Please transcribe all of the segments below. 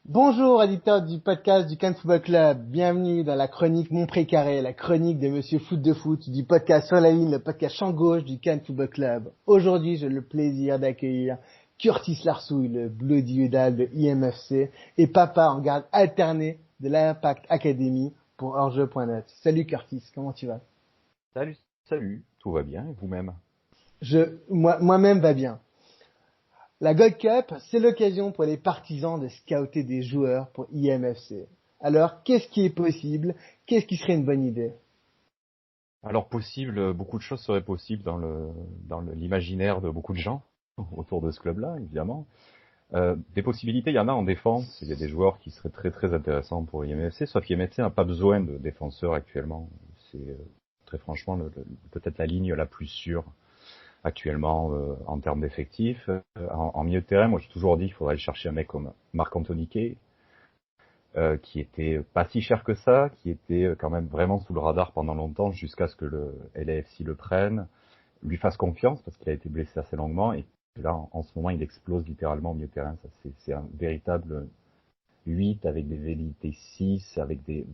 Bonjour, éditeur du podcast du Cannes Football Club. Bienvenue dans la chronique Mon Précaré, la chronique de Monsieur Foot de Foot, du podcast Sur la ligne, le podcast champ gauche du Cannes Football Club. Aujourd'hui, j'ai le plaisir d'accueillir Curtis Larsouille, le Bloody Udal de IMFC, et papa en garde alternée de l'Impact Academy pour Hors-jeu.net. Salut Curtis, comment tu vas? Salut, salut, tout va bien et vous-même? Moi-même va bien. La Gold Cup, c'est l'occasion pour les partisans de scouter des joueurs pour IMFC. Alors, qu'est-ce qui est possible? Qu'est-ce qui serait une bonne idée? Alors possible, beaucoup de choses seraient possibles dans l'imaginaire de beaucoup de gens autour de ce club-là, évidemment. Des possibilités, il y en a en défense. Il y a des joueurs qui seraient très très intéressants pour IMFC, sauf qu'IMFC n'a pas besoin de défenseurs actuellement. C'est très franchement peut-être la ligne la plus sûre actuellement en termes d'effectifs. En milieu de terrain, moi j'ai toujours dit qu'il faudrait aller chercher un mec comme Marc-Anthony Kaye, qui était pas si cher que ça, qui était quand même vraiment sous le radar pendant longtemps jusqu'à ce que le LAFC le prenne, lui fasse confiance parce qu'il a été blessé assez longuement et là en ce moment il explose littéralement au milieu de terrain. Ça c'est un véritable 8 avec des velléités 6, avec des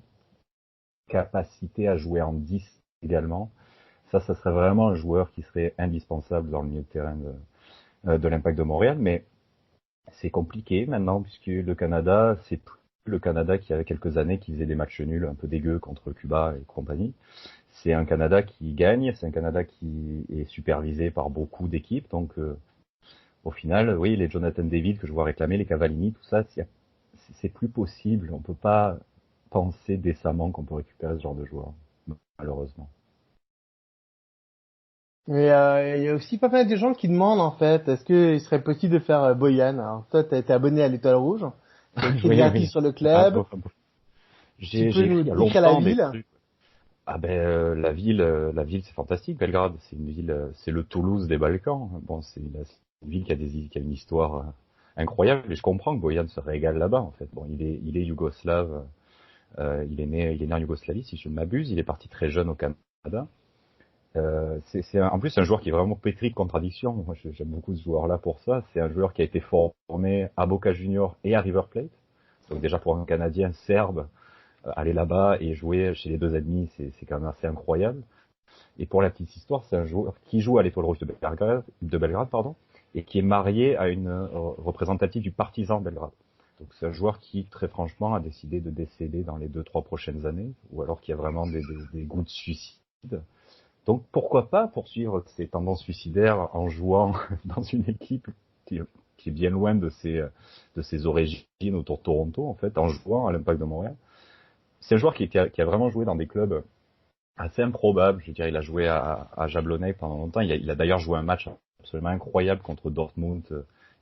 capacités à jouer en 10 également. Ça serait vraiment un joueur qui serait indispensable dans le milieu de terrain de l'Impact de Montréal, mais c'est compliqué maintenant puisque le Canada, c'est plus le Canada qui avait quelques années qui faisait des matchs nuls un peu dégueux contre Cuba et compagnie. C'est un Canada qui gagne, c'est un Canada qui est supervisé par beaucoup d'équipes. Donc au final, oui, les Jonathan David que je vois réclamer, les Cavallini, tout ça, c'est plus possible. On peut pas penser décemment qu'on peut récupérer ce genre de joueurs, malheureusement. Mais il y a aussi pas mal de gens qui demandent en fait, est-ce qu'il serait possible de faire Boyan? Alors toi, t'as été abonné à l'Étoile Rouge, t'as écrit Oui, gratuit oui. sur le Ah, club. bon, bon. Tu peux J'ai écrit nous il y a décrire la longtemps des ville? trucs. Ah ben la ville c'est fantastique. Belgrade, c'est une ville, c'est le Toulouse des Balkans. Bon, c'est une ville qui a une histoire incroyable. Et je comprends que Boyan se régale là-bas en fait. Bon, il est yougoslave. Il est né en Yougoslavie si je ne m'abuse. Il est parti très jeune au Canada. En plus c'est un joueur qui est vraiment pétri de contradictions. Moi, j'aime beaucoup ce joueur-là pour ça. C'est un joueur qui a été formé à Boca Juniors et à River Plate. Donc déjà pour un Canadien serbe, aller là-bas et jouer chez les deux ennemis, c'est quand même assez incroyable. Et pour la petite histoire, c'est un joueur qui joue à l'Étoile Rouge de Belgrade, pardon, et qui est marié à une représentative du Partizan Belgrade. Donc c'est un joueur qui, très franchement, a décidé de décéder dans les 2-3 prochaines années, ou alors qui a vraiment des goûts de suicide. Donc pourquoi pas poursuivre ces tendances suicidaires en jouant dans une équipe qui, qui est bien loin de ses origines autour de Toronto, en fait, en jouant à l'Impact de Montréal. C'est un joueur qui a vraiment joué dans des clubs assez improbables. Je veux dire, il a joué à Jablonec pendant longtemps. Il a d'ailleurs joué un match absolument incroyable contre Dortmund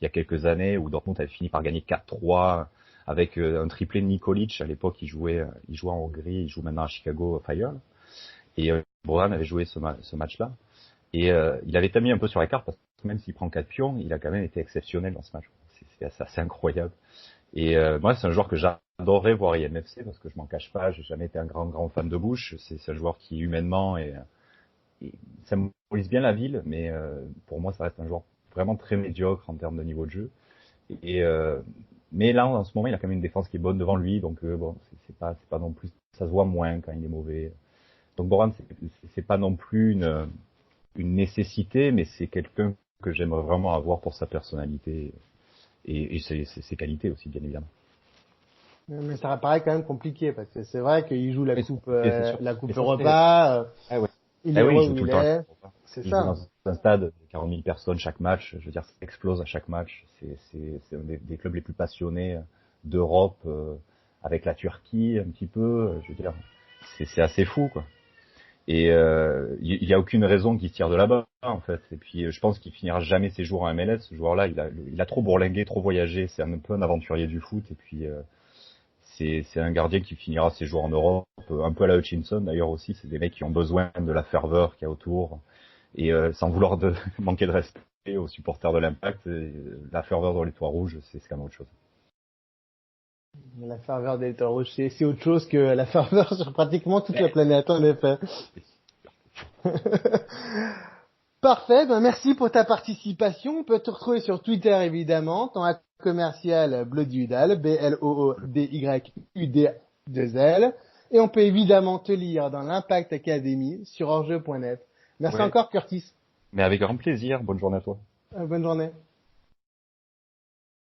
il y a quelques années, où Dortmund avait fini par gagner 4-3 avec un triplé de Nikolic. À l'époque, il jouait en Hongrie, il joue maintenant à Chicago Fire. Et Brohan avait joué ce match-là. Et il avait été mis un peu sur la carte parce que même s'il prend 4 pions, il a quand même été exceptionnel dans ce match. C'est assez incroyable. Et moi, c'est un joueur que j'adorerais voir IMFC parce que je m'en cache pas, j'ai jamais été un grand fan de Bush. C'est un joueur qui humainement et symbolise bien la ville, mais pour moi, ça reste un joueur vraiment très médiocre en termes de niveau de jeu. Et mais là, en ce moment, il a quand même une défense qui est bonne devant lui, donc bon, c'est pas non plus, ça se voit moins quand il est mauvais. Donc Boran, c'est pas non plus une nécessité, mais c'est quelqu'un que j'aimerais vraiment avoir pour sa personnalité et ses qualités aussi, bien évidemment. Mais ça paraît quand même compliqué parce que c'est vrai qu'il joue Mais c'est sûr. la coupe Mais ça serait. Europa, Ah ouais. il est Ah oui, il heureux joue où tout le il temps. est. C'est Il joue ça. dans un stade de 40 000 personnes chaque match. Je veux dire, ça explose à chaque match. C'est un des clubs les plus passionnés d'Europe, avec la Turquie un petit peu. Je veux dire, c'est assez fou, quoi. Et il y a aucune raison qu'il se tire de là-bas, en fait. Et puis, je pense qu'il finira jamais ses jours en MLS. Ce joueur-là, il a trop bourlingué, trop voyagé. C'est un peu un aventurier du foot. Et puis, c'est un gardien qui finira ses jours en Europe, un peu à la Hutchinson d'ailleurs aussi. C'est des mecs qui ont besoin de la ferveur qu'il y a autour. Et sans vouloir manquer de respect aux supporters de l'Impact, la ferveur dans les toits rouges, c'est quand même autre chose. La ferveur des Étoiles Rouges, c'est autre chose que la ferveur sur pratiquement toute la planète, en effet. Parfait, ben merci pour ta participation. On peut te retrouver sur Twitter, évidemment. commercial Bloodydal, BLOODYUD2L. Et on peut évidemment te lire dans l'Impact Academy sur orjeu.net. Merci Ouais. encore, Curtis. Mais avec grand plaisir. Bonne journée à toi. Bonne journée.